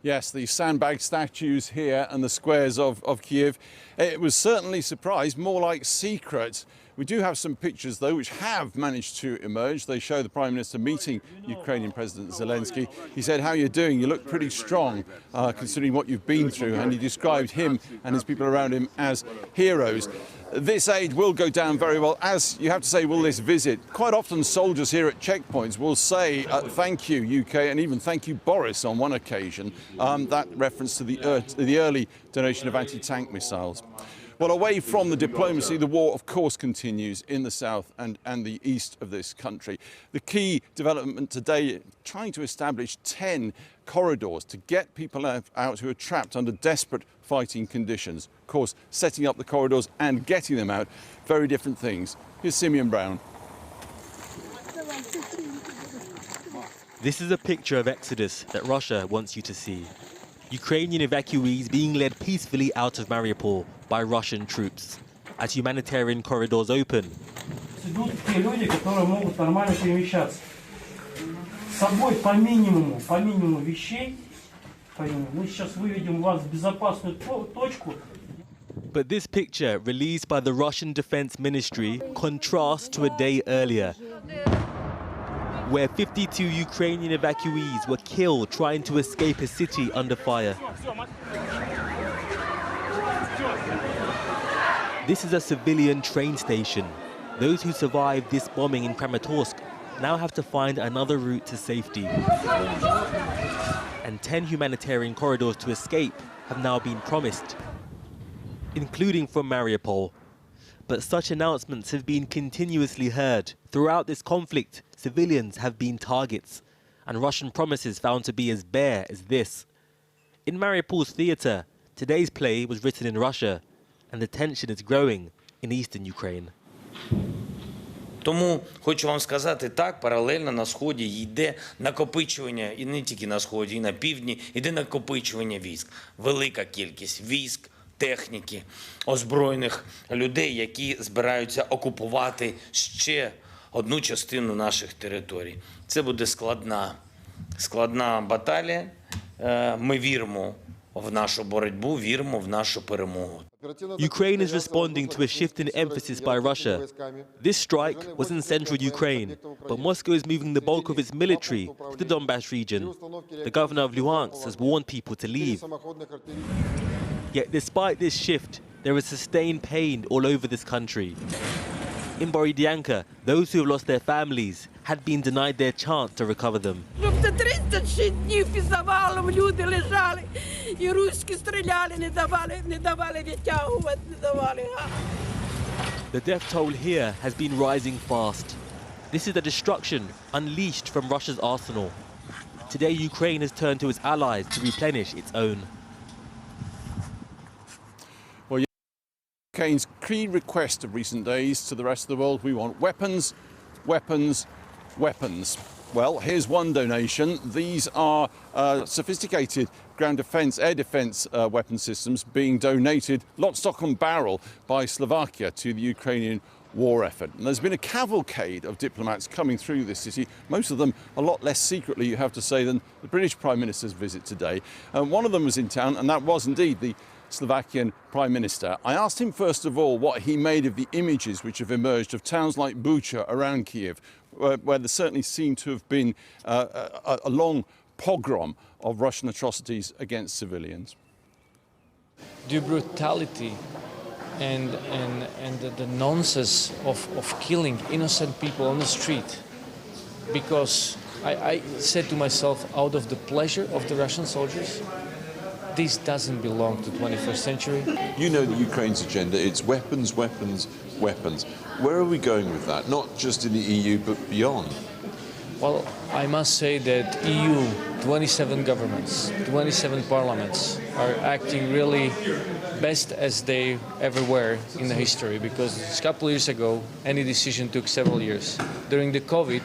Yes, the sandbag statues here and the squares of Kyiv. It was certainly surprised, more like secret. We do have some pictures, though, which have managed to emerge. They show the Prime Minister meeting Ukrainian President Zelenskyy. He said, "How are you doing? You look pretty strong, considering what you've been through." And he described him and his people around him as heroes. This aid will go down very well, as you have to say, will this visit. Quite often soldiers here at checkpoints will say, thank you, UK, and even thank you, Boris, on one occasion. That reference to the early donation of anti-tank missiles. Well, away from the diplomacy, the war, of course, continues in the south and the east of this country. The key development today, trying to establish 10 corridors to get people out who are trapped under desperate fighting conditions. Of course, setting up the corridors and getting them out, very different things. Here's Simeon Brown. This is a picture of Exodus that Russia wants you to see. Ukrainian evacuees being led peacefully out of Mariupol by Russian troops as humanitarian corridors open. But this picture, released by the Russian Defense Ministry, contrasts to a day earlier, where 52 Ukrainian evacuees were killed trying to escape a city under fire. This is a civilian train station. Those who survived this bombing in Kramatorsk now have to find another route to safety. And 10 humanitarian corridors to escape have now been promised, including from Mariupol. But such announcements have been continuously heard. Throughout this conflict, civilians have been targets, and Russian promises found to be as bare as this. In Mariupol's theatre, today's play was written in Russia, and the tension is growing in eastern Ukraine. Тому хочу вам сказати, так, паралельно на Сході йде накопичування, і не тільки на Сході, і на Півдні, йде накопичування військ. Велика кількість військ, техніки, озброєних людей, які збираються окупувати ще одну частину наших територій. Це буде складна баталія. Ми віримо в нашу боротьбу, віримо в нашу перемогу. Ukraine is responding to a shift in emphasis by Russia. This strike was in central Ukraine, but Moscow is moving the bulk of its military to the Donbass region. The governor of Luhansk has warned people to leave. Yet despite this shift, there is sustained pain all over this country. In Borodyanka, those who have lost their families had been denied their chance to recover them. The death toll here has been rising fast. This is the destruction unleashed from Russia's arsenal. Today, Ukraine has turned to its allies to replenish its own. Ukraine's key request of recent days to the rest of the world: we want weapons, weapons, weapons. Well, here's one donation. These are sophisticated ground defence, air defence weapon systems being donated, lock, stock and barrel, by Slovakia to the Ukrainian war effort. And there's been a cavalcade of diplomats coming through this city, most of them a lot less secretly, you have to say, than the British Prime Minister's visit today. One of them was in town, and that was indeed the Slovakian Prime Minister. I asked him first of all what he made of the images which have emerged of towns like Bucha around Kyiv, where there certainly seemed to have been a long pogrom of Russian atrocities against civilians. The brutality and the nonsense of killing innocent people on the street, because I said to myself, out of the pleasure of the Russian soldiers, this doesn't belong to the 21st century. You know the Ukraine's agenda, it's weapons, weapons, weapons. Where are we going with that? Not just in the EU, but beyond. Well, I must say that EU, 27 governments, 27 parliaments are acting really best as they ever were in the history, because a couple of years ago, any decision took several years. During the COVID,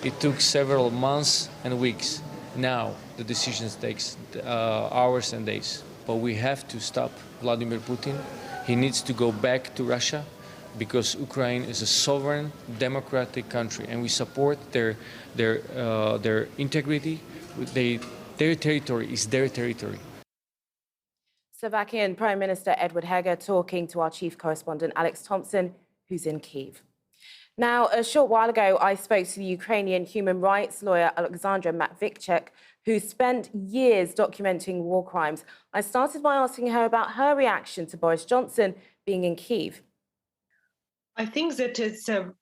it took several months and weeks. Now, the decisions takes hours and days. But we have to stop Vladimir Putin. He needs to go back to Russia, because Ukraine is a sovereign, democratic country, and we support their integrity. They Their territory is their territory. Slovakian Prime Minister Edward Heger talking to our chief correspondent Alex Thompson, who's in Kyiv. Now, a short while ago, I spoke to the Ukrainian human rights lawyer Alexandra Matvichuk, who spent years documenting war crimes. I started by asking her about her reaction to Boris Johnson being in Kyiv. I think that it's a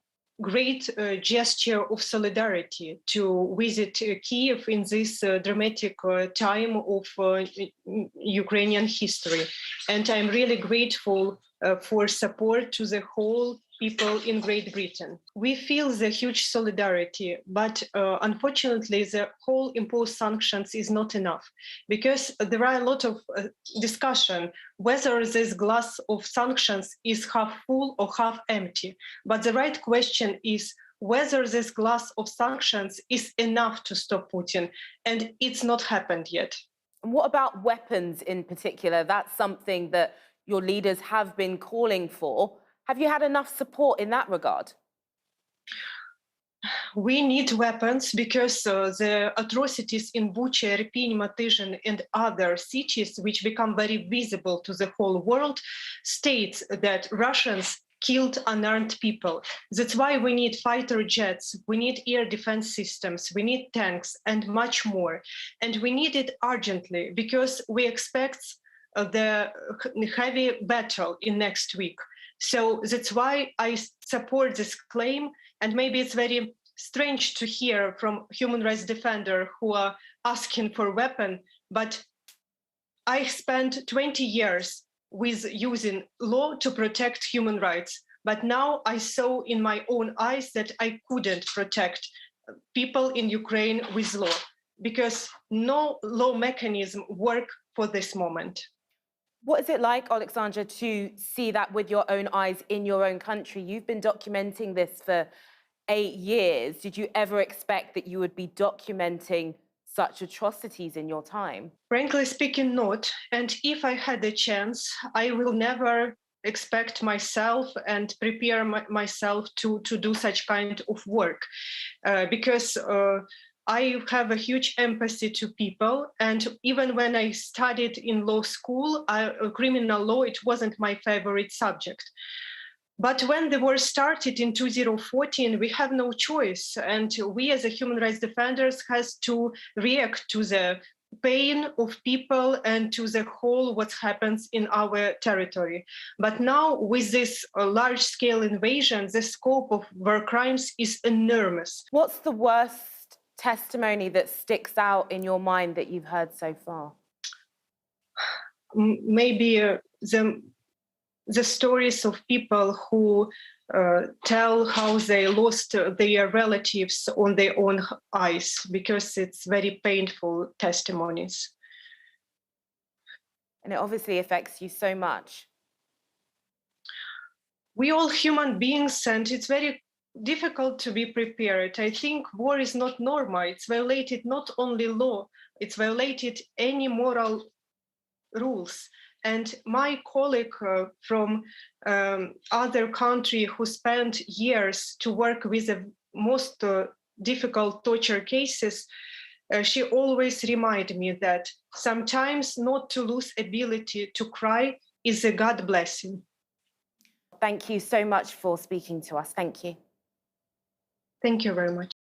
great gesture of solidarity to visit Kyiv in this dramatic time of Ukrainian history. And I'm really grateful for support to the whole people in Great Britain. We feel the huge solidarity, but unfortunately, the whole imposed sanctions is not enough, because there are a lot of discussion whether this glass of sanctions is half full or half empty. But the right question is whether this glass of sanctions is enough to stop Putin, and it's not happened yet. And what about weapons in particular? That's something that your leaders have been calling for. Have you had enough support in that regard? We need weapons because the atrocities in Bucha, Irpin, Matyzhin, and other cities, which become very visible to the whole world, states that Russians killed unarmed people. That's why we need fighter jets, we need air defense systems, we need tanks, and much more. And we need it urgently because we expect the heavy battle in next week. So that's why I support this claim. And maybe it's very strange to hear from human rights defenders who are asking for a weapon, but I spent 20 years with using law to protect human rights. But now I saw in my own eyes that I couldn't protect people in Ukraine with law because no law mechanism works for this moment. What is it like, Alexandra, to see that with your own eyes in your own country? You've been documenting this for 8 years. Did you ever expect that you would be documenting such atrocities in your time? Frankly speaking, not. And if I had a chance, I will never expect myself and prepare myself to do such kind of work because I have a huge empathy to people. And even when I studied in law school, criminal law, it wasn't my favorite subject. But when the war started in 2014, we have no choice. And we as a human rights defenders has to react to the pain of people and to the whole what happens in our territory. But now with this large-scale invasion, the scope of war crimes is enormous. What's the worst testimony that sticks out in your mind that you've heard so far? Maybe the stories of people who tell how they lost their relatives on their own eyes, because it's very painful testimonies. And it obviously affects you so much. We all human beings, and it's very difficult to be prepared. I think war is not normal. It's violated not only law, it's violated any moral rules. And my colleague from other country who spent years to work with the most difficult torture cases, she always reminded me that sometimes not to lose ability to cry is a God blessing. Thank you so much for speaking to us. Thank you. Thank you very much.